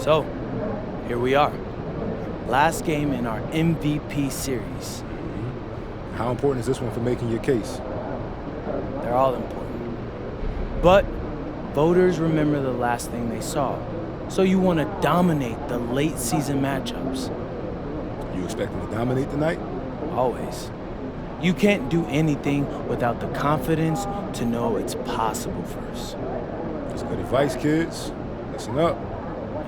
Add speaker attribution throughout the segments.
Speaker 1: So, here we are. Last game in our MVP series.
Speaker 2: How important is this one for making your case?
Speaker 1: They're all important. But voters remember the last thing they saw. So you want to dominate the late season matchups.
Speaker 2: You expect them to dominate tonight?
Speaker 1: Always. You can't do anything without the confidence to know it's possible first.
Speaker 2: That's good advice, kids. Listen up.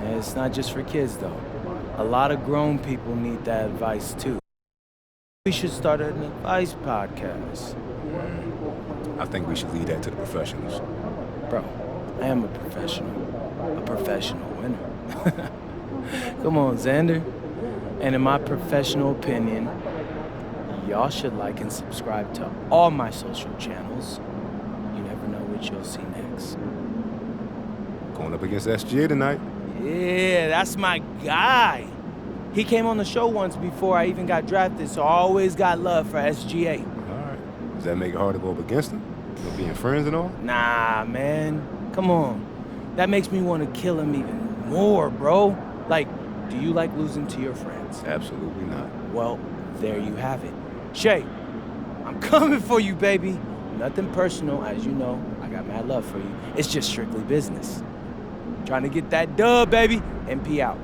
Speaker 1: And it's not just for kids, though. A lot of grown people need that advice, too. We should start an advice podcast.
Speaker 2: I think we should leave that to the professionals.
Speaker 1: Bro, I am a professional winner. Come on, Xander. And in my professional opinion, y'all should like and subscribe to all my social channels. You never know what you'll see next.
Speaker 2: Going up against SGA tonight.
Speaker 1: Yeah, that's my guy. He came on the show once before I even got drafted, so I always got love for SGA.
Speaker 2: All right. Does that make it hard to go up against him? You know, being friends and all?
Speaker 1: Nah, man. Come on. That makes me want to kill him even more, bro. Like, do you like losing to your friends?
Speaker 2: Absolutely not.
Speaker 1: Well, there you have it. Shay, I'm coming for you, baby. Nothing personal, as you know. I got mad love for you. It's just strictly business. Trying to get that dub, baby. MP out.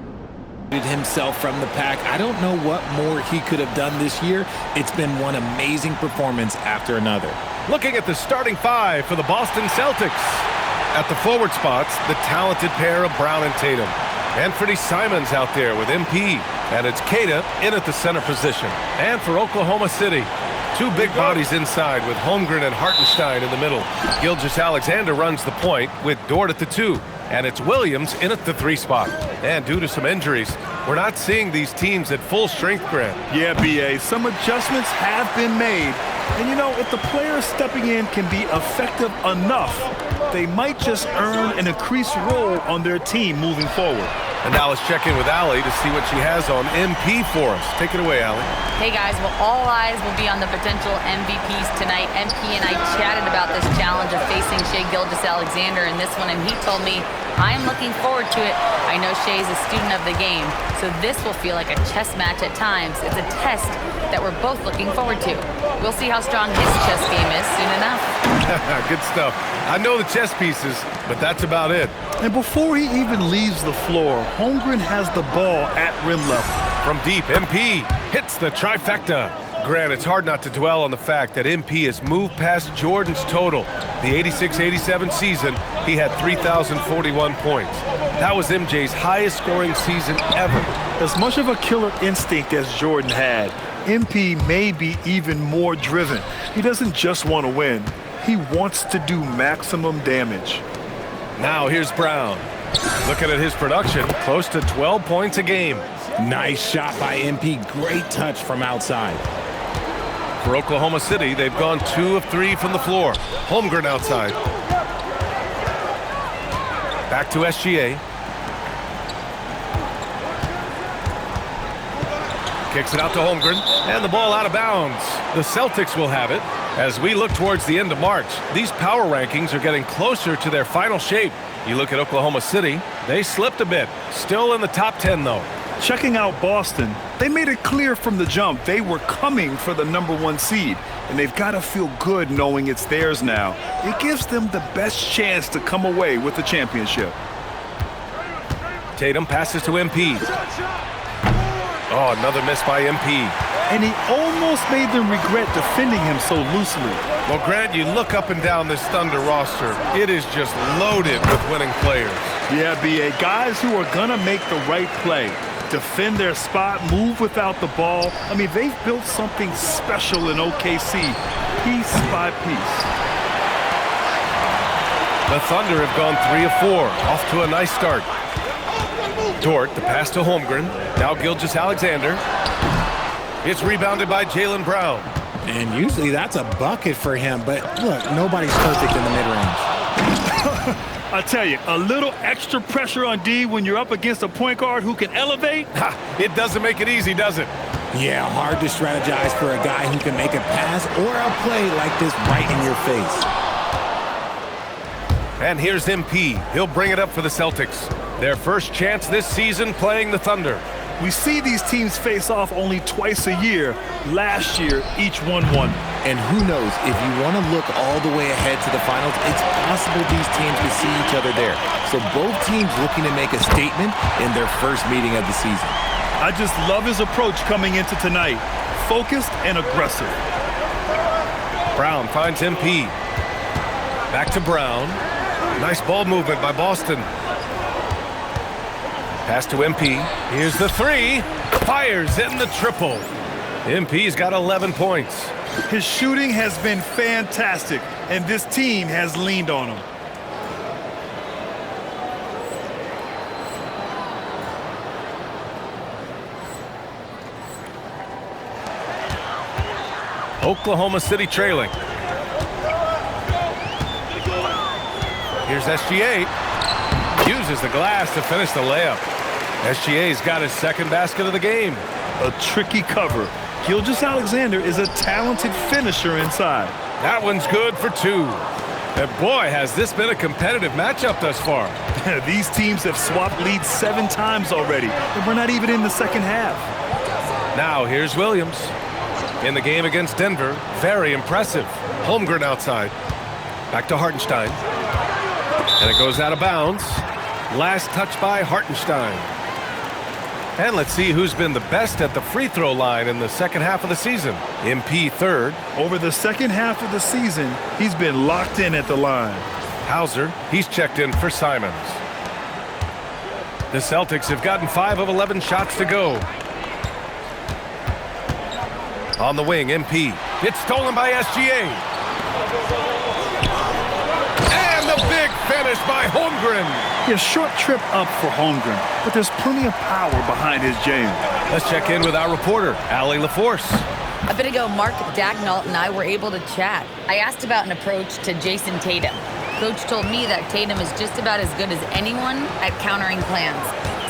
Speaker 3: Himself from the pack. I don't know what more he could have done this year. It's been one amazing performance after another.
Speaker 4: Looking at the starting five for the Boston Celtics. At the forward spots, the talented pair of Brown and Tatum. Anthony Simons out there with MP. And it's Keita in at the center position. And for Oklahoma City, two big bodies inside with Holmgren and Hartenstein in the middle. Gilgeous-Alexander runs the point with Dort at the 2. And it's Williams in at the 3 spot. And due to some injuries, we're not seeing these teams at full strength, Grant.
Speaker 5: Yeah, B.A., some adjustments have been made. And, you know, if the players stepping in can be effective enough, they might just earn an increased role on their team moving forward.
Speaker 4: And now let's check in with Allie to see what she has on MP for us. Take it away, Allie.
Speaker 6: Hey guys, well, all eyes will be on the potential MVPs tonight. MP and I chatted about this challenge of facing Shai Gilgeous-Alexander in this one, and he told me, I'm looking forward to it. I know Shai's a student of the game, so this will feel like a chess match at times. It's a test that we're both looking forward to. We'll see how strong his chess game is soon enough.
Speaker 4: Good stuff. I know the chess pieces, but that's about it.
Speaker 5: And before he even leaves the floor, Holmgren has the ball at rim level.
Speaker 4: From deep, MP hits the trifecta. Grant, it's hard not to dwell on the fact that MP has moved past Jordan's total. The 86-87 season, he had 3,041 points. That was MJ's highest scoring season ever.
Speaker 5: As much of a killer instinct as Jordan had, MP may be even more driven. He doesn't just want to win. He wants to do maximum damage.
Speaker 4: Now here's Brown. Looking at his production, close to 12 points a game.
Speaker 3: Nice shot by MP. Great touch from outside.
Speaker 4: For Oklahoma City, they've gone 2 of 3 from the floor. Holmgren outside. Back to SGA. Kicks it out to Holmgren, and the ball out of bounds. The Celtics will have it. As we look towards the end of March, these power rankings are getting closer to their final shape. You look at Oklahoma City, they slipped a bit. Still in the top 10, though.
Speaker 5: Checking out Boston, they made it clear from the jump they were coming for the #1 seed, and they've got to feel good knowing it's theirs now. It gives them the best chance to come away with the championship.
Speaker 4: Tatum passes to MP. Oh, another miss by MP.
Speaker 5: And he almost made them regret defending him so loosely.
Speaker 4: Well, Grant, you look up and down this Thunder roster, it is just loaded with winning players.
Speaker 5: Yeah, B.A., guys who are going to make the right play, defend their spot, move without the ball. I mean, they've built something special in OKC, piece by piece.
Speaker 4: The Thunder have gone 3 of 4, off to a nice start. Dort, the pass to Holmgren. Now Gilgeous-Alexander. It's rebounded by Jaylen Brown.
Speaker 3: And usually that's a bucket for him, but look, nobody's perfect in the mid-range.
Speaker 5: I tell you, a little extra pressure on D when you're up against a point guard who can elevate.
Speaker 4: It doesn't make it easy, does it?
Speaker 3: Yeah, hard to strategize for a guy who can make a pass or a play like this right in your face.
Speaker 4: And here's MP. He'll bring it up for the Celtics. Their first chance this season playing the Thunder.
Speaker 5: We see these teams face off only twice a year. Last year, each one won.
Speaker 3: And who knows, if you want to look all the way ahead to the finals, it's possible these teams could see each other there. So both teams looking to make a statement in their first meeting of the season.
Speaker 5: I just love his approach coming into tonight. Focused and aggressive.
Speaker 4: Brown finds MP. Back to Brown. Nice ball movement by Boston. Pass to MP. Here's the three. Fires in the triple. MP's got 11 points.
Speaker 5: His shooting has been fantastic, and this team has leaned on him.
Speaker 4: Oklahoma City trailing. Here's SGA. Uses the glass to finish the layup. SGA's got his second basket of the game.
Speaker 5: A tricky cover. Gilgeous-Alexander is a talented finisher inside.
Speaker 4: That one's good for two. And boy, has this been a competitive matchup thus far.
Speaker 5: These teams have swapped leads 7 times already, and we're not even in the second half.
Speaker 4: Now here's Williams. In the game against Denver, very impressive. Holmgren outside. Back to Hartenstein. And it goes out of bounds. Last touch by Hartenstein. And let's see who's been the best at the free throw line in the second half of the season. MP third.
Speaker 5: Over the second half of the season, he's been locked in at the line.
Speaker 4: Hauser, he's checked in for Simons. The Celtics have gotten 5 of 11 shots to go. On the wing, MP. It's stolen by SGA. And the big finish by Holmgren.
Speaker 5: A short trip up for Holmgren, but there's plenty of power behind his jam.
Speaker 4: Let's check in with our reporter, Allie LaForce.
Speaker 6: A bit ago, Mark Dagnall and I were able to chat. I asked about an approach to Jason Tatum. Coach told me that Tatum is just about as good as anyone at countering plans.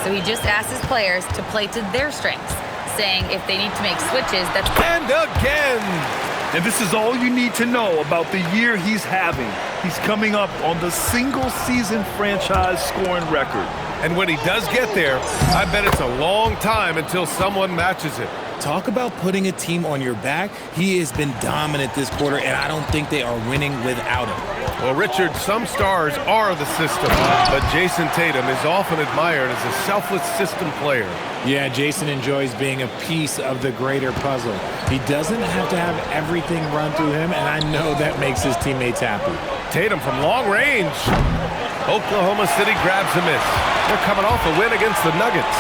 Speaker 6: So he just asked his players to play to their strengths, saying if they need to make switches, that's...
Speaker 4: And again!
Speaker 5: And this is all you need to know about the year he's having. He's coming up on the single-season franchise scoring record.
Speaker 4: And when he does get there, I bet it's a long time until someone matches it.
Speaker 3: Talk about putting a team on your back. He has been dominant this quarter, and I don't think they are winning without him.
Speaker 4: Well, Richard, some stars are the system, but Jason Tatum is often admired as a selfless system player.
Speaker 3: Yeah, Jason enjoys being a piece of the greater puzzle. He doesn't have to have everything run through him, and I know that makes his teammates happy.
Speaker 4: Tatum from long range. Oklahoma City grabs a miss. They're coming off a win against the Nuggets.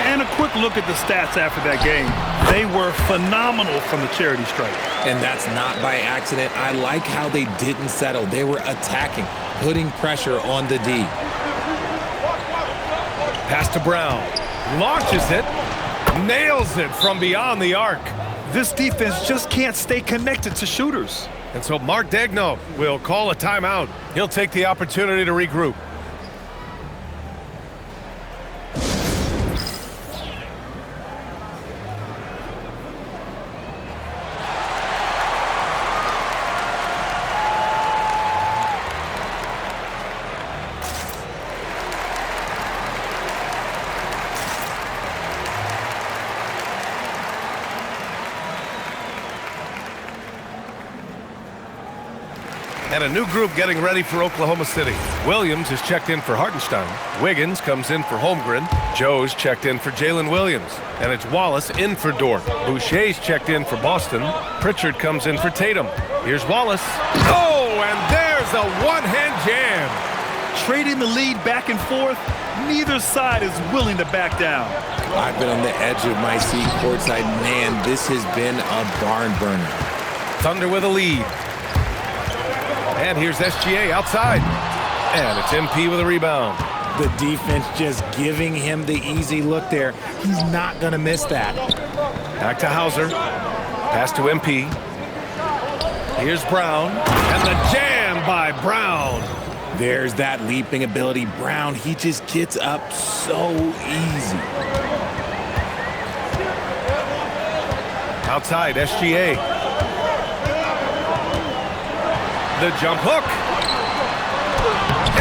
Speaker 5: And a quick look at the stats after that game. They were phenomenal from the charity stripe.
Speaker 3: And that's not by accident. I like how they didn't settle. They were attacking, putting pressure on the D.
Speaker 4: Pass to Brown. Launches it. Nails it from beyond the arc.
Speaker 5: This defense just can't stay connected to shooters.
Speaker 4: And so Mark Daigneault will call a timeout. He'll take the opportunity to regroup. And a new group getting ready for Oklahoma City. Williams is checked in for Hartenstein. Wiggins comes in for Holmgren. Joe's checked in for Jalen Williams. And it's Wallace in for Dort. Boucher's checked in for Boston. Pritchard comes in for Tatum. Here's Wallace. Oh, and there's a one-hand jam.
Speaker 5: Trading the lead back and forth, neither side is willing to back down.
Speaker 3: I've been on the edge of my seat courtside. Man, this has been a barn burner.
Speaker 4: Thunder with a lead. And here's SGA outside. And it's MP with a rebound.
Speaker 3: The defense just giving him the easy look there. He's not going to miss that.
Speaker 4: Back to Hauser. Pass to MP. Here's Brown. And the jam by Brown.
Speaker 3: There's that leaping ability. Brown, he just gets up so easy.
Speaker 4: Outside, SGA. The jump hook.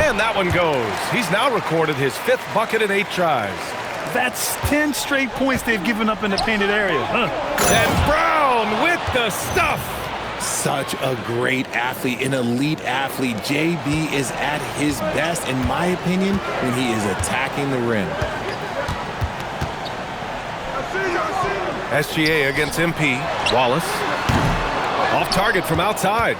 Speaker 4: And that that one goes. He's now recorded his 5th bucket in 8 tries.
Speaker 5: That's 10 straight points they've given up in the painted area.
Speaker 4: And Brown with the stuff.
Speaker 3: Such a great athlete, an elite athlete. JB is at his best, in my opinion, when he is attacking the rim.
Speaker 4: SGA against MP. Wallace. Off target from outside.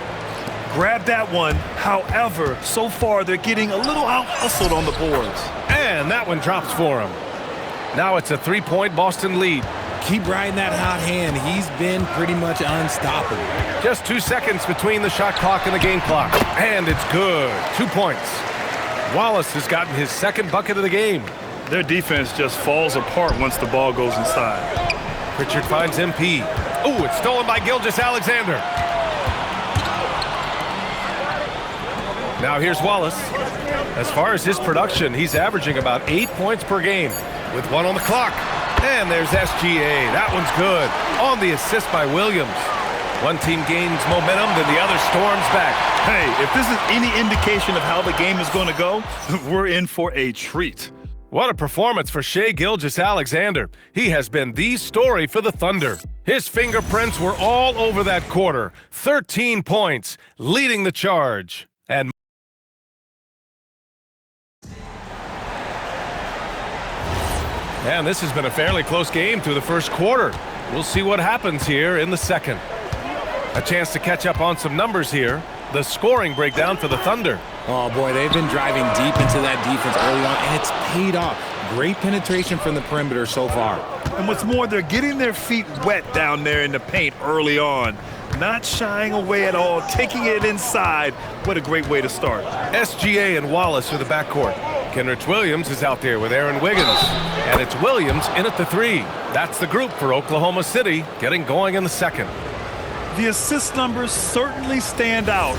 Speaker 5: Grab that one. However, so far they're getting a little out-hustled on the boards.
Speaker 4: And that one drops for him. Now it's a 3-point Boston lead.
Speaker 3: Keep riding that hot hand. He's been pretty much unstoppable.
Speaker 4: Just 2 seconds between the shot clock and the game clock. And it's good. 2 points. Wallace has gotten his 2nd bucket of the game.
Speaker 5: Their defense just falls apart once the ball goes inside.
Speaker 4: Pritchard finds MP. Oh, it's stolen by Gilgeous-Alexander. Now here's Wallace. As far as his production, he's averaging about 8 points per game with 1 on the clock. And there's SGA. That one's good. On the assist by Williams. One team gains momentum, then the other storms back.
Speaker 5: Hey, if this is any indication of how the game is going to go, we're in for a treat.
Speaker 4: What a performance for Shai Gilgeous-Alexander. He has been the story for the Thunder. His fingerprints were all over that quarter. 13 points, leading the charge. And this has been a fairly close game through the first quarter. We'll see what happens here in the second. A chance to catch up on some numbers here. The scoring breakdown for the Thunder.
Speaker 3: Oh, boy, they've been driving deep into that defense early on, and it's paid off. Great penetration from the perimeter so far.
Speaker 5: And what's more, they're getting their feet wet down there in the paint early on. Not shying away at all, taking it inside. What a great way to start.
Speaker 4: SGA and Wallace are the backcourt. Kenrich Williams is out there with Aaron Wiggins. And it's Williams in at the 3. That's the group for Oklahoma City, getting going in the second.
Speaker 5: The assist numbers certainly stand out.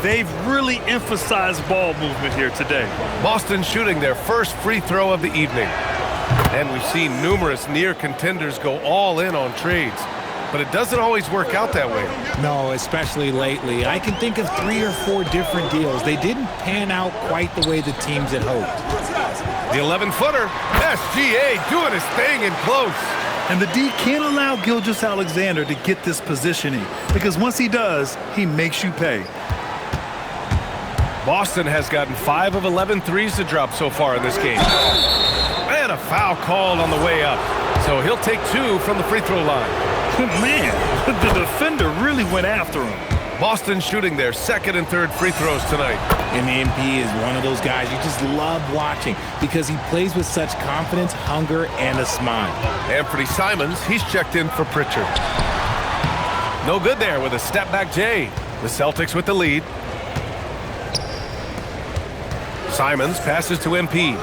Speaker 5: They've really emphasized ball movement here today.
Speaker 4: Boston shooting their first free throw of the evening. And we've seen numerous near contenders go all in on trades. But it doesn't always work out that way.
Speaker 3: No, especially lately. I can think of 3 or 4 different deals. They didn't pan out quite the way the teams had hoped.
Speaker 4: The 11-footer, SGA doing his thing in close.
Speaker 5: And the D can't allow Gilgeous-Alexander to get this positioning, because once he does, he makes you pay.
Speaker 4: Boston has gotten 5 of 11 threes to drop so far in this game. And a foul called on the way up. So he'll take 2 from the free throw line.
Speaker 5: Man, the defender really went after him.
Speaker 4: Boston shooting their 2nd and 3rd free throws tonight.
Speaker 3: And MP is one of those guys you just love watching because he plays with such confidence, hunger, and a smile.
Speaker 4: Anthony Simons, he's checked in for Pritchard. No good there with a step-back J. The Celtics with the lead. Simons passes to MP.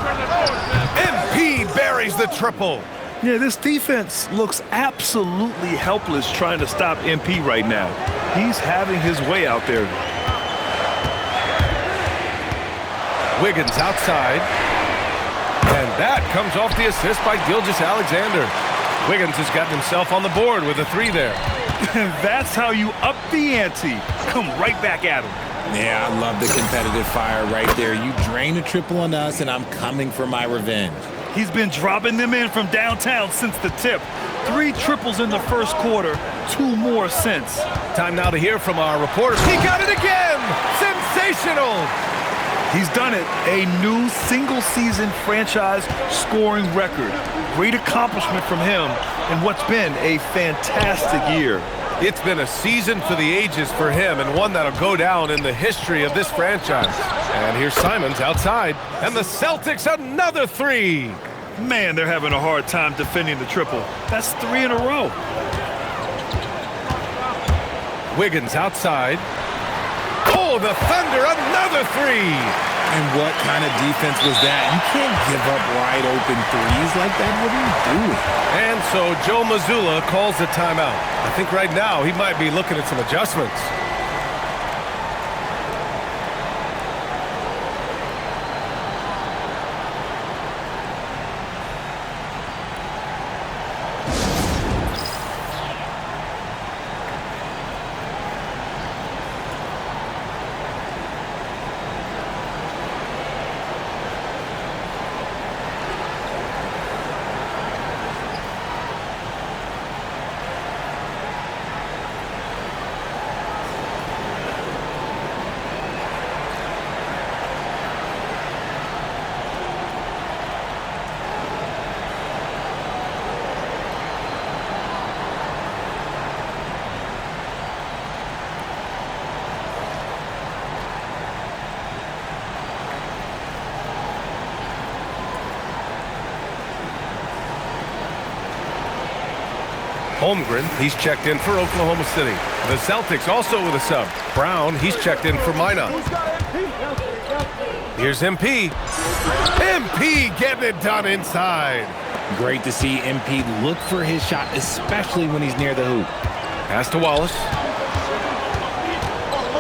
Speaker 4: MP buries the triple.
Speaker 5: Yeah, this defense looks absolutely helpless trying to stop MP right now. He's having his way out there.
Speaker 4: Wiggins outside. And that comes off the assist by Gilgeous-Alexander. Wiggins has gotten himself on the board with a 3 there.
Speaker 5: That's how you up the ante. Come right back at him.
Speaker 3: Yeah, I love the competitive fire right there. You drain a triple on us, and I'm coming for my revenge.
Speaker 5: He's been dropping them in from downtown since the tip. 3 triples in the first quarter, 2 more since.
Speaker 4: Time now to hear from our reporter. He got it again! Sensational!
Speaker 5: He's done it. A new single-season franchise scoring record. Great accomplishment from him in what's been a fantastic year.
Speaker 4: It's been a season for the ages for him, and one that'll go down in the history of this franchise. And here's Simons outside, and the Celtics another 3.
Speaker 5: Man, they're having a hard time defending the triple. That's 3 in a row.
Speaker 4: Wiggins outside. Oh, the Thunder, another 3.
Speaker 3: And what kind of defense was that? You can't give up wide open threes like that. What are you doing?
Speaker 4: And so Joe Mazzulla calls the timeout. I think right now he might be looking at some adjustments. Holmgren, he's checked in for Oklahoma City. The Celtics also with a sub. Brown, he's checked in for Minot. Here's MP. MP getting it done inside.
Speaker 3: Great to see MP look for his shot, especially when he's near the hoop.
Speaker 4: Pass to Wallace.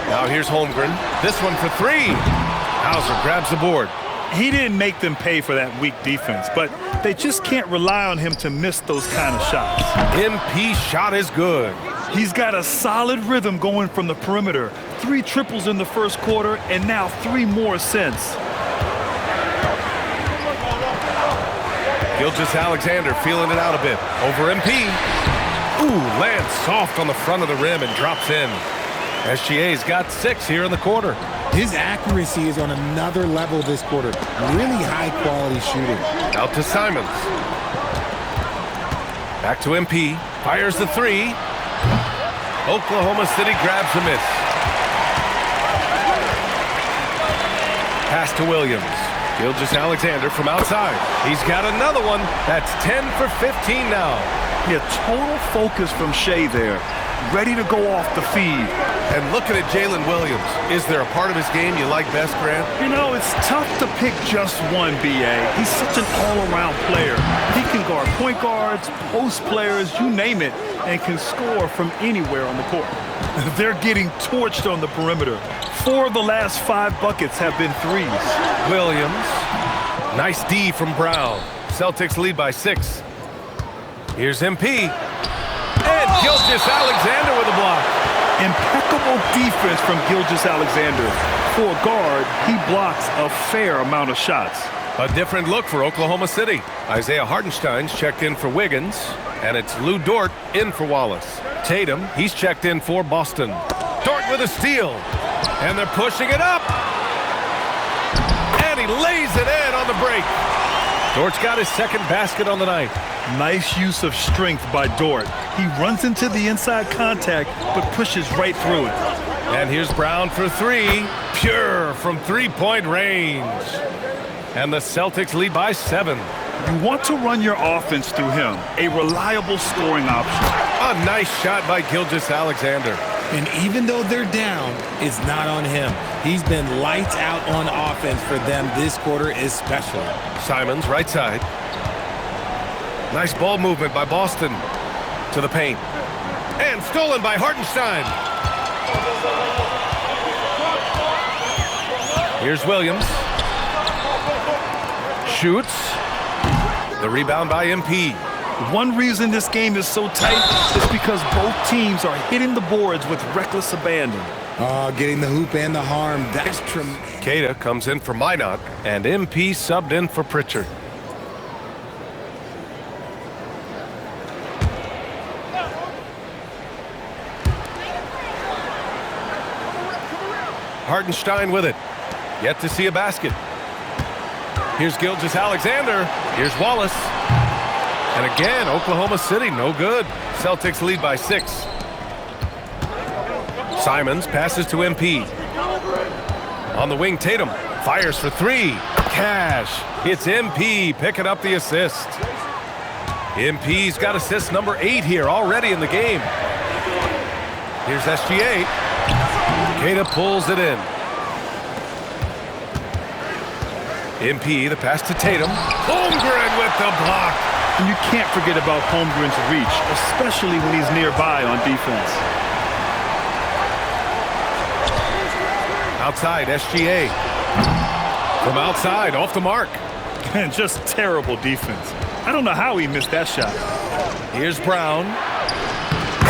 Speaker 4: Now here's Holmgren. This one for three. Hauser grabs the board.
Speaker 5: He didn't make them pay for that weak defense, but they just can't rely on him to miss those kind of shots.
Speaker 4: MP shot is good.
Speaker 5: He's got a solid rhythm going from the perimeter. 3 triples in the first quarter, and now 3 more since.
Speaker 4: Gilgeous-Alexander feeling it out a bit. Over MP. Ooh, lands soft on the front of the rim and drops in. SGA's got 6 here in the quarter.
Speaker 3: His accuracy is on another level this quarter. Really high-quality shooting.
Speaker 4: Out to Simons. Back to MP. Fires the 3. Oklahoma City grabs a miss. Pass to Williams. Gilgeous-Alexander from outside. He's got another one. That's 10 for 15 now.
Speaker 5: Yeah, total focus from Shea there. Ready to go off the feed.
Speaker 4: And looking at Jalen Williams, is there a part of his game you like best, Grant?
Speaker 5: You know, it's tough to pick just one, B.A. He's such an all-around player. He can guard point guards, post players, you name it, and can score from anywhere on the court. They're getting torched on the perimeter. 4 of the last 5 buckets have been threes.
Speaker 4: Williams. Nice D from Brown. Celtics lead by 6. Here's MP. And Gilgeous-Alexander with a block.
Speaker 5: Impeccable defense from Gilgeous-Alexander. For a guard, he blocks a fair amount of shots.
Speaker 4: A different look for Oklahoma City. Isaiah Hartenstein's checked in for Wiggins, and it's Lou Dort in for Wallace. Tatum, he's checked in for Boston. Dort with a steal, and they're pushing it up. And he lays it in on the break. Dort's got his second basket on the night.
Speaker 5: Nice use of strength by Dort. He runs into the inside contact, but pushes right through it.
Speaker 4: And here's Brown for 3. Pure from three-point range. And the Celtics lead by 7.
Speaker 5: You want to run your offense through him. A reliable scoring option.
Speaker 4: A nice shot by Gilgeous-Alexander.
Speaker 3: And even though they're down, it's not on him. He's been lights out on offense for them this quarter especially.
Speaker 4: Simons, right side. Nice ball movement by Boston to the paint. And stolen by Hartenstein. Here's Williams. Shoots. The rebound by MP.
Speaker 5: One reason this game is so tight is because both teams are hitting the boards with reckless abandon.
Speaker 3: Getting the hoop and the harm, that's tremendous.
Speaker 4: Keita comes in for Minot, and MP subbed in for Pritchard. Hartenstein with it. Yet to see a basket. Here's Gilgeous-Alexander. Here's Wallace. And again, Oklahoma City, no good. Celtics lead by 6. Simons passes to MP. On the wing, Tatum fires for 3. Cash. It's MP picking up the assist. MP's got assist number 8 here already in the game. Here's SGA. Keita pulls it in. MP, the pass to Tatum. Holmgren with the block.
Speaker 5: And you can't forget about Holmgren's reach, especially when he's nearby on defense.
Speaker 4: Outside, SGA. From outside, off the mark.
Speaker 5: And just terrible defense. I don't know how he missed that shot.
Speaker 4: Here's Brown.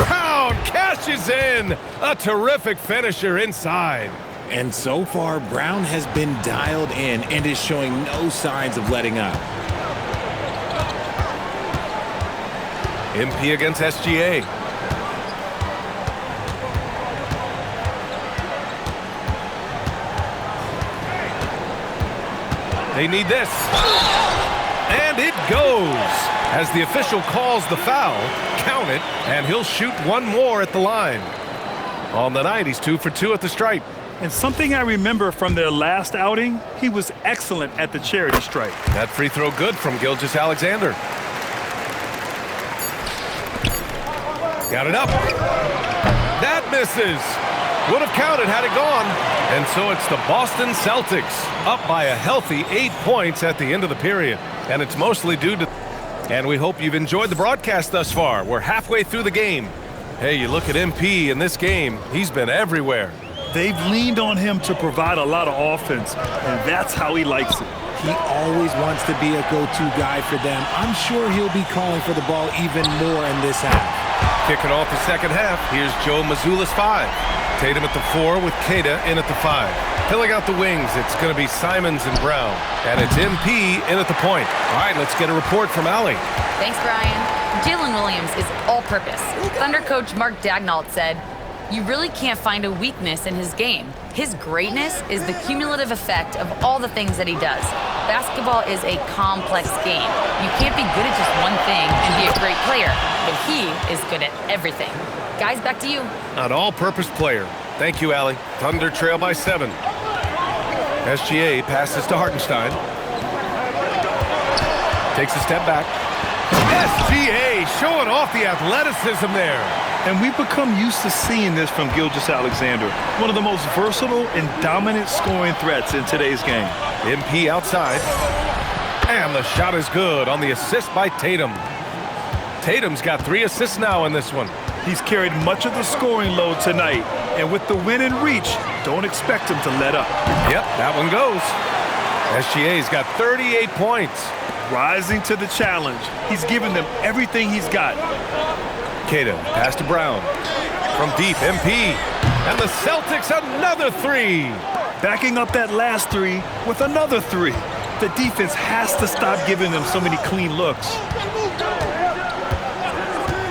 Speaker 4: Brown cashes in. A terrific finisher inside.
Speaker 3: And so far, Brown has been dialed in and is showing no signs of letting up.
Speaker 4: MP against SGA. They need this. And it goes. As the official calls the foul, count it, and he'll shoot one more at the line. On the night, he's 2 for 2 at the stripe.
Speaker 5: And something I remember from their last outing, he was excellent at the charity stripe.
Speaker 4: That free throw good from Gilgeous-Alexander. Got it up. That misses. Would have counted had it gone. And so it's the Boston Celtics up by a healthy 8 points at the end of the period. And it's mostly due to... And we hope you've enjoyed the broadcast thus far. We're halfway through the game. Hey, you look at MP in this game, he's been everywhere.
Speaker 5: They've leaned on him to provide a lot of offense, and that's how he likes it.
Speaker 3: He always wants to be a go-to guy for them. I'm sure he'll be calling for the ball even more in this half.
Speaker 4: Kicking off the second half, here's Joe Mazzulla's 5. Tatum at the 4 with Queta in at the 5. Filling out the wings, it's going to be Simons and Brown. And it's MP in at the point. All right, let's get a report from Allie.
Speaker 6: Thanks, Brian. Jalen Williams is all-purpose. Thunder coach Mark Daigneault said, "You really can't find a weakness in his game. His greatness is the cumulative effect of all the things that he does. Basketball is a complex game. You can't be good at just one thing and be a great player, but he is good at everything." Guys, back to you.
Speaker 4: An all-purpose player. Thank you, Allie. Thunder trail by 7. SGA passes to Hartenstein. Takes a step back. SGA showing off the athleticism there.
Speaker 5: And we've become used to seeing this from Gilgeous-Alexander, one of the most versatile and dominant scoring threats in today's game.
Speaker 4: MP outside. And the shot is good on the assist by Tatum. Tatum's got 3 assists now in this one.
Speaker 5: He's carried much of the scoring load tonight, and with the win in reach, don't expect him to let up.
Speaker 4: Yep, that one goes. SGA's got 38 points.
Speaker 5: Rising to the challenge. He's given them everything he's got.
Speaker 4: Queta, pass to Brown. From deep, MP. And the Celtics another 3.
Speaker 5: Backing up that last 3 with another 3. The defense has to stop giving them so many clean looks.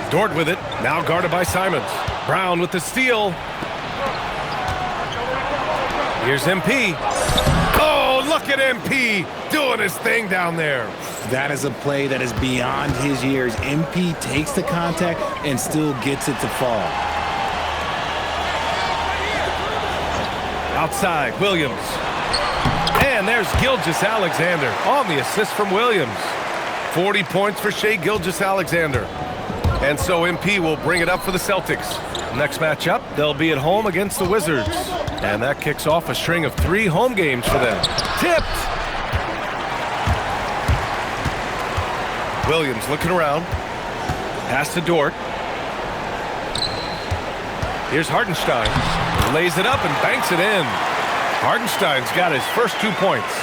Speaker 4: Dort with it, now guarded by Simons. Brown with the steal. Here's MP. Oh, look at MP doing his thing down there.
Speaker 3: That is a play that is beyond his years. MP takes the contact and still gets it to fall.
Speaker 4: Outside, Williams. And there's Gilgeous-Alexander on the assist from Williams. 40 points for Shai Gilgeous-Alexander. And so MP will bring it up for the Celtics. Next matchup, they'll be at home against the Wizards. And that kicks off a string of 3 home games for them. Tipped! Williams looking around. Pass to Dort. Here's Hartenstein. Lays it up and banks it in. Hartenstein's got his first 2 points.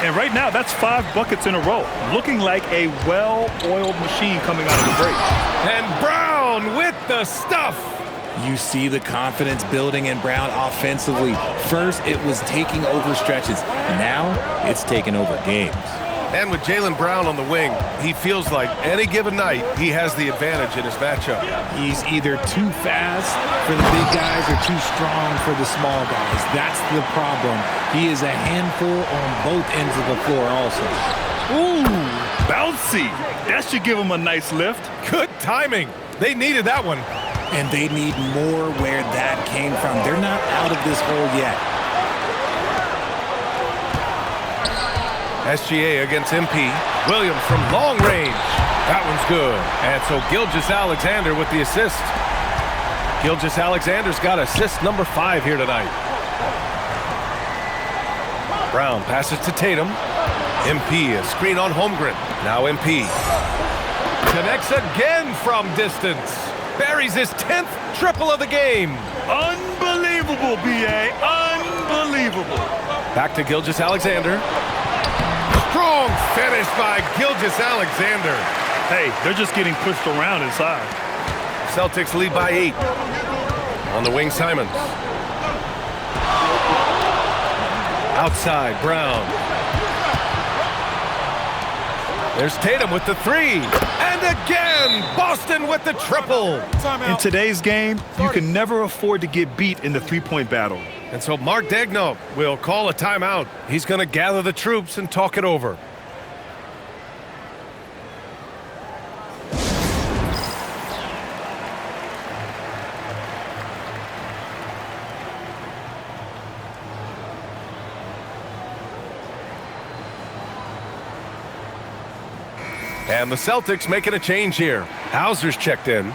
Speaker 5: And right now, that's 5 buckets in a row. Looking like a well-oiled machine coming out of the break.
Speaker 4: And Brown with the stuff.
Speaker 3: You see the confidence building in Brown offensively. First, it was taking over stretches. Now, it's taking over games.
Speaker 4: And with Jaylen Brown on the wing, he feels like any given night, he has the advantage in his matchup.
Speaker 3: He's either too fast for the big guys or too strong for the small guys. That's the problem. He is a handful on both ends of the floor also.
Speaker 5: Ooh, bouncy. That should give him a nice lift.
Speaker 4: Good timing. They needed that one.
Speaker 3: And they need more where that came from. They're not out of this hole yet.
Speaker 4: SGA against MP. Williams from long range. That one's good. And so Gilgeous-Alexander with the assist. Gilgeous-Alexander's got assist number 5 here tonight. Brown passes to Tatum. MP, a screen on Holmgren. Now MP. Connects again from distance. Buries his 10th triple of the game.
Speaker 5: Unbelievable, B.A. Unbelievable.
Speaker 4: Back to Gilgeous-Alexander. Strong finish by Gilgeous-Alexander.
Speaker 5: Hey, they're just getting pushed around inside.
Speaker 4: Celtics lead by 8. On the wing, Simons. Outside, Brown. There's Tatum with the 3. And again, Boston with the triple.
Speaker 5: In today's game, you can never afford to get beat in the three-point battle.
Speaker 4: And so Mark Daigneault will call a timeout. He's going to gather the troops and talk it over. And the Celtics making a change here. Hauser's checked in.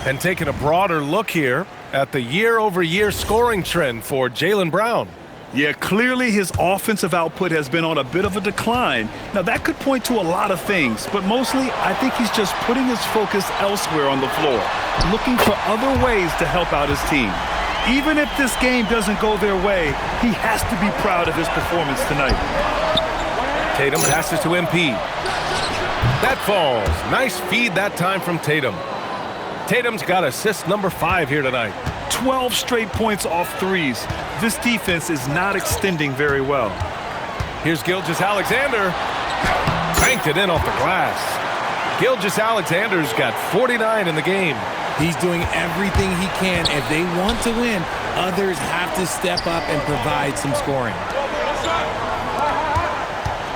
Speaker 4: And taking a broader look here at the year-over-year scoring trend for Jaylen Brown.
Speaker 5: Yeah, clearly his offensive output has been on a bit of a decline. Now, that could point to a lot of things, but mostly I think he's just putting his focus elsewhere on the floor, looking for other ways to help out his team. Even if this game doesn't go their way, he has to be proud of his performance tonight.
Speaker 4: Tatum passes to MP. That falls. Nice feed that time from Tatum. Tatum's got assist number 5 here tonight.
Speaker 5: 12 straight points off threes. This defense is not extending very well.
Speaker 4: Here's Gilgeous-Alexander. Banked it in off the glass. Gilgeous-Alexander's got 49 in the game.
Speaker 3: He's doing everything he can. If they want to win, others have to step up and provide some scoring.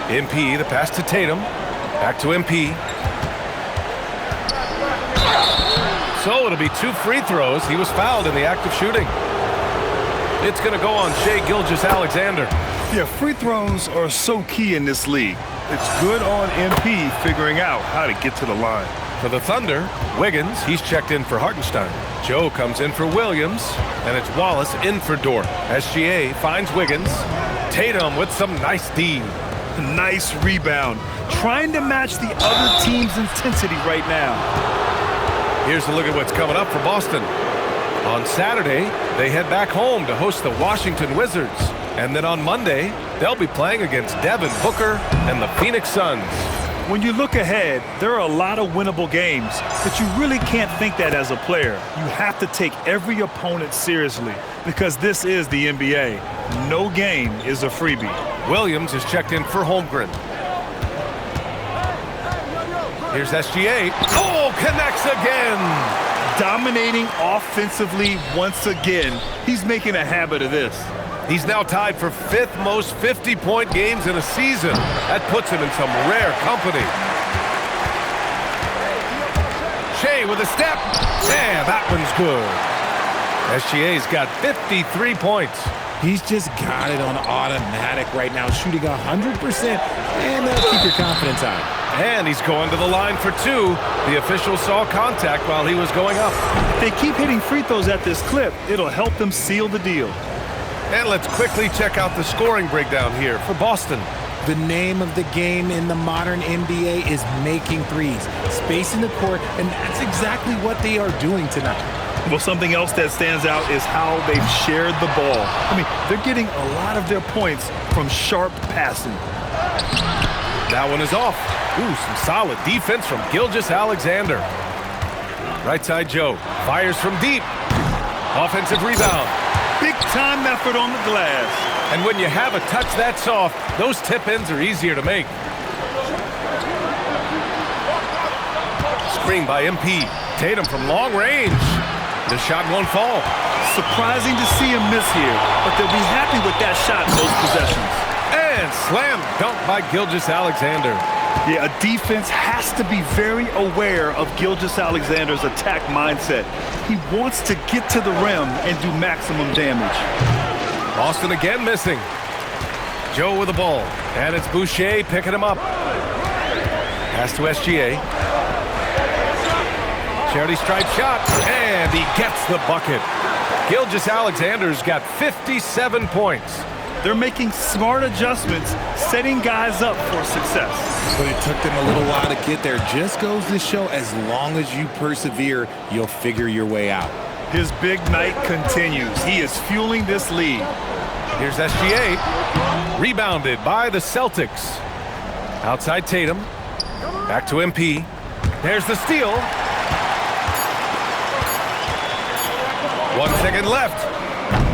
Speaker 4: MP, the pass to Tatum. Back to MP. So it'll be 2 free throws. He was fouled in the act of shooting. It's going to go on Shai Gilgeous-Alexander.
Speaker 5: Yeah, free throws are so key in this league. It's good on MP figuring out how to get to the line.
Speaker 4: For the Thunder, Wiggins, he's checked in for Hartenstein. Joe comes in for Williams, and it's Wallace in for Dort. SGA finds Wiggins. Tatum with some nice D.
Speaker 5: Nice rebound. Trying to match the other team's intensity right now.
Speaker 4: Here's a look at what's coming up for Boston. On Saturday, they head back home to host the Washington Wizards. And then on Monday, they'll be playing against Devin Booker and the Phoenix Suns.
Speaker 5: When you look ahead, there are a lot of winnable games, but you really can't think that as a player. You have to take every opponent seriously because this is the NBA. No game is a freebie.
Speaker 4: Williams is checked in for Holmgren. Here's SGA. Oh, connects again.
Speaker 5: Dominating offensively once again. He's making a habit of this.
Speaker 4: He's now tied for 5th most 50-point games in a season. That puts him in some rare company. Shai with a step. Yeah, that one's good. SGA's got 53 points.
Speaker 3: He's just got it on automatic right now, shooting 100%, and keep your confidence high.
Speaker 4: And he's going to the line for 2. The official saw contact while he was going up.
Speaker 5: If they keep hitting free throws at this clip, it'll help them seal the deal.
Speaker 4: And let's quickly check out the scoring breakdown here for Boston.
Speaker 3: The name of the game in the modern NBA is making threes, spacing the court, and that's exactly what they are doing tonight.
Speaker 5: Well, something else that stands out is how they've shared the ball. I mean, they're getting a lot of their points from sharp passing.
Speaker 4: That one is off. Ooh, some solid defense from Gilgeous-Alexander. Right side Joe fires from deep. Offensive rebound.
Speaker 5: Big time effort on the glass.
Speaker 4: And when you have a touch that soft, those tip-ins are easier to make. Screen by MP. Tatum from long range. The shot won't fall.
Speaker 5: Surprising to see him miss here, but they'll be happy with that shot in those possessions.
Speaker 4: And slam dunk by Gilgeous-Alexander.
Speaker 5: Yeah, a defense has to be very aware of Gilgeous-Alexander's attack mindset. He wants to get to the rim and do maximum damage.
Speaker 4: Boston again missing. Joe with the ball, and it's Boucher picking him up. Pass to SGA. Charity stripe shot, and he gets the bucket. Gilgeous-Alexander's got 57 points.
Speaker 5: They're making smart adjustments, setting guys up for success.
Speaker 3: But it took them a little while to get there. Just goes to show as long as you persevere, you'll figure your way out.
Speaker 5: His big night continues. He is fueling this lead.
Speaker 4: Here's SGA. Rebounded by the Celtics. Outside Tatum. Back to MP. There's the steal. 1 second left.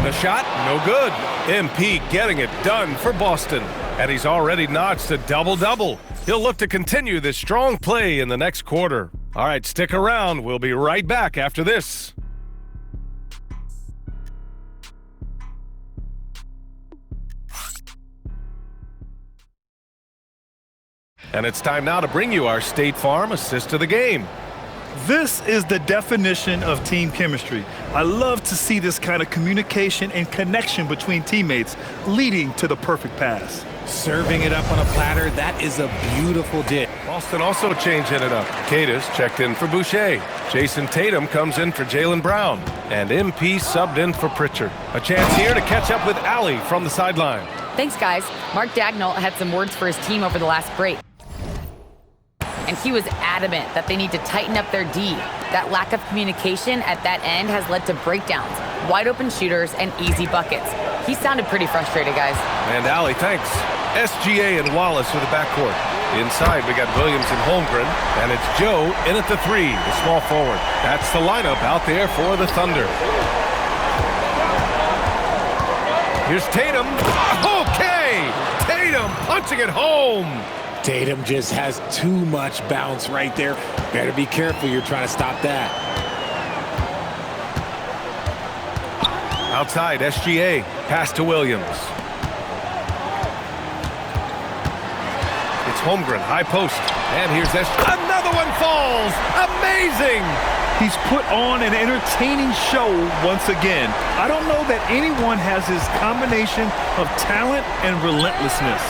Speaker 4: The shot, no good. MP getting it done for Boston. And he's already notched a double-double. He'll look to continue this strong play in the next quarter. All right, stick around. We'll be right back after this. And it's time now to bring you our State Farm assist of the game.
Speaker 5: This is the definition of team chemistry. I love to see this kind of communication and connection between teammates leading to the perfect pass.
Speaker 3: Serving it up on a platter, that is a beautiful dish.
Speaker 4: Boston also changing it up. Cata's checked in for Boucher. Jason Tatum comes in for Jaylen Brown. And MP subbed in for Pritchard. A chance here to catch up with Allie from the sideline.
Speaker 6: Thanks, guys. Mark Dagnall had some words for his team over the last break. And he was adamant that they need to tighten up their D. That lack of communication at that end has led to breakdowns, wide open shooters, and easy buckets. He sounded pretty frustrated, guys.
Speaker 4: And Allie, thanks. SGA and Wallace with the backcourt. Inside, we got Williams and Holmgren. And it's Joe in at the 3, the small forward. That's the lineup out there for the Thunder. Here's Tatum. Okay! Tatum punching it home.
Speaker 3: Tatum just has too much bounce right there. Better be careful, you're trying to stop that.
Speaker 4: Outside, SGA. Pass to Williams. It's Holmgren, high post. And here's SGA. Another one falls. Amazing!
Speaker 5: He's put on an entertaining show once again. I don't know that anyone has his combination of talent and relentlessness.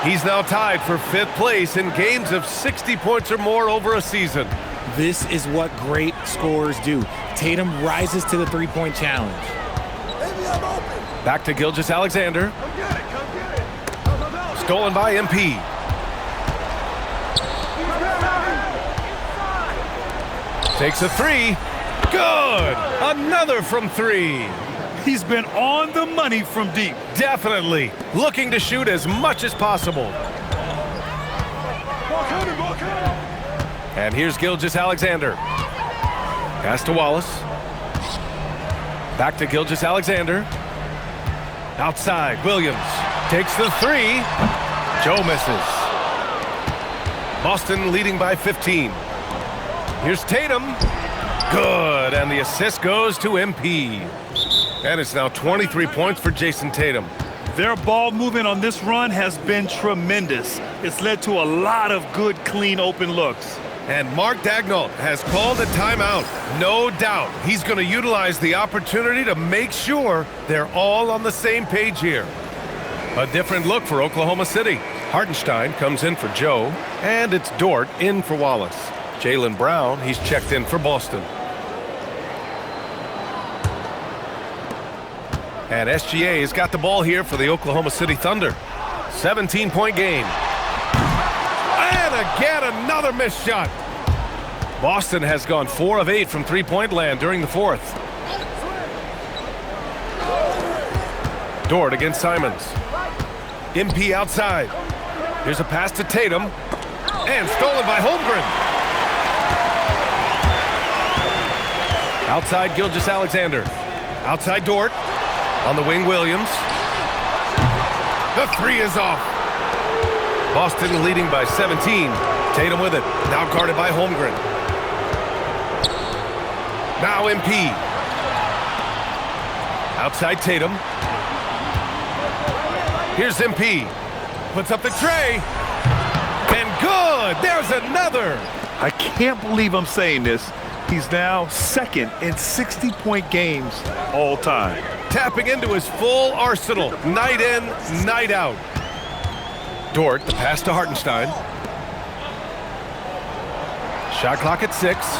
Speaker 4: He's now tied for 5th place in games of 60 points or more over a season.
Speaker 3: This is what great scorers do. Tatum rises to the three-point challenge.
Speaker 4: Back to Gilgeous-Alexander. Stolen by MP. Takes a 3. Good! Another from 3.
Speaker 5: He's been on the money from deep.
Speaker 4: Definitely. Looking to shoot as much as possible. And here's Gilgeous-Alexander. Pass to Wallace. Back to Gilgeous-Alexander. Outside, Williams takes the 3. Joe misses. Boston leading by 15. Here's Tatum. Good, and the assist goes to MP. And it's now 23 points for Jason Tatum.
Speaker 5: Their ball movement on this run has been tremendous. It's led to a lot of good, clean, open looks.
Speaker 4: And Mark Dagnall has called a timeout. No doubt he's going to utilize the opportunity to make sure they're all on the same page here. A different look for Oklahoma City. Hartenstein comes in for Joe, and it's Dort in for Wallace. Jaylen Brown, he's checked in for Boston. And SGA has got the ball here for the Oklahoma City Thunder. 17-point game. And again, another missed shot. Boston has gone 4 of 8 from three-point land during the 4th. Dort against Simons. MP outside. Here's a pass to Tatum. And stolen by Holmgren. Outside, Gilgeous-Alexander. Outside, Dort. On the wing, Williams. The 3 is off. Boston leading by 17. Tatum with it. Now guarded by Holmgren. Now MP. Outside Tatum. Here's MP. Puts up the tray. And good. There's another.
Speaker 5: I can't believe I'm saying this. He's now 2nd in 60-point games all time.
Speaker 4: Tapping into his full arsenal. Night in, night out. Dort, the pass to Hartenstein. Shot clock at 6.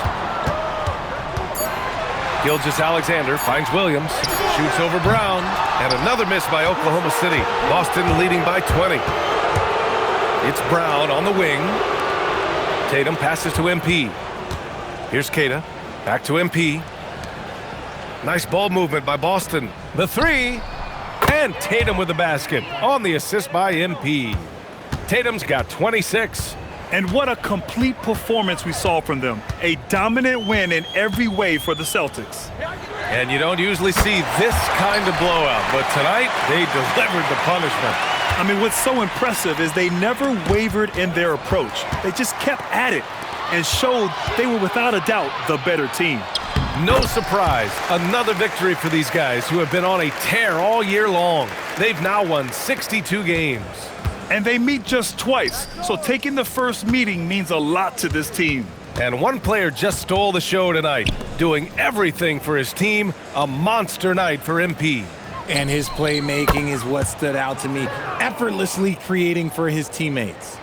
Speaker 4: Gilgeous-Alexander finds Williams. Shoots over Brown. And another miss by Oklahoma City. Boston leading by 20. It's Brown on the wing. Tatum passes to MP. Here's Cata. Back to MP. Nice ball movement by Boston. The 3. And Tatum with the basket on the assist by MP. Tatum's got 26.
Speaker 5: And what a complete performance we saw from them. A dominant win in every way for the Celtics.
Speaker 4: And you don't usually see this kind of blowout, but tonight they delivered the punishment.
Speaker 5: I mean, what's so impressive is they never wavered in their approach. They just kept at it and showed they were without a doubt the better team.
Speaker 4: No surprise, another victory for these guys who have been on a tear all year long. They've now won 62 games.
Speaker 5: And they meet just twice, so taking the first meeting means a lot to this team.
Speaker 4: And one player just stole the show tonight, doing everything for his team. A monster night for MP.
Speaker 3: And his playmaking is what stood out to me, effortlessly creating for his teammates.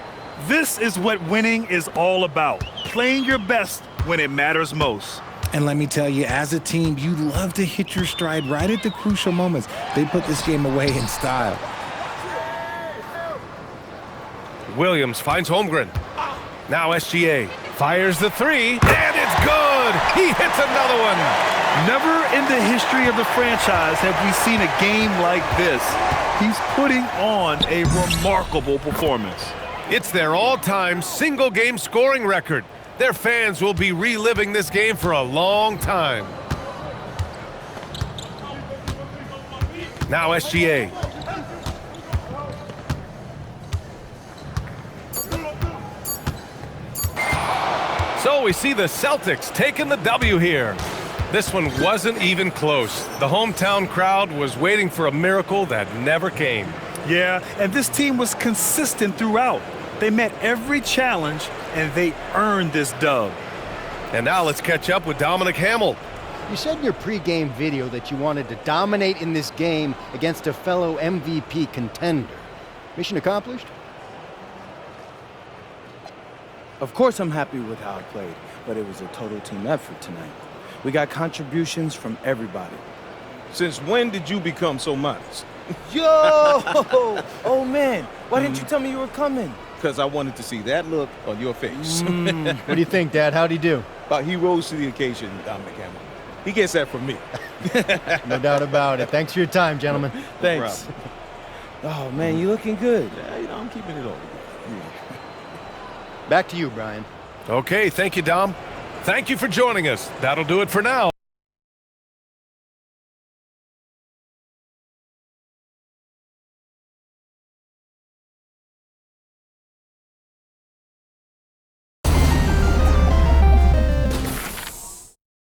Speaker 5: This is what winning is all about, playing your best when it matters most.
Speaker 3: And let me tell you, as a team, you love to hit your stride right at the crucial moments. They put this game away in style.
Speaker 4: Williams finds Holmgren. Now SGA fires the three, and it's good! He hits another one!
Speaker 5: Never in the history of the franchise have we seen a game like this. He's putting on a remarkable performance.
Speaker 4: It's their all-time single-game scoring record. Their fans will be reliving this game for a long time. Now SGA. So we see the Celtics taking the W here. This one wasn't even close. The hometown crowd was waiting for a miracle that never came.
Speaker 5: Yeah, and this team was consistent throughout. They met every challenge, and they earned this dub.
Speaker 4: And now let's catch up with Dominic Hamill.
Speaker 7: You said in your pregame video that you wanted to dominate in this game against a fellow MVP contender. Mission accomplished?
Speaker 1: Of course I'm happy with how I played, but it was a total team effort tonight. We got contributions from everybody.
Speaker 8: Since when did you become so modest?
Speaker 1: Yo! Oh, man. Why didn't you tell me you were coming?
Speaker 8: Because I wanted to see that look on your face.
Speaker 7: What do you think, Dad? How'd he do?
Speaker 8: But he rose to the occasion, Dominic Hamill. He gets that from me.
Speaker 7: No doubt about it. Thanks for your time, gentlemen.
Speaker 1: Thanks. Oh, man, you looking good.
Speaker 8: Yeah, I'm keeping it on.
Speaker 7: Back to you, Brian.
Speaker 4: Okay, thank you, Dom. Thank you for joining us. That'll do it for now.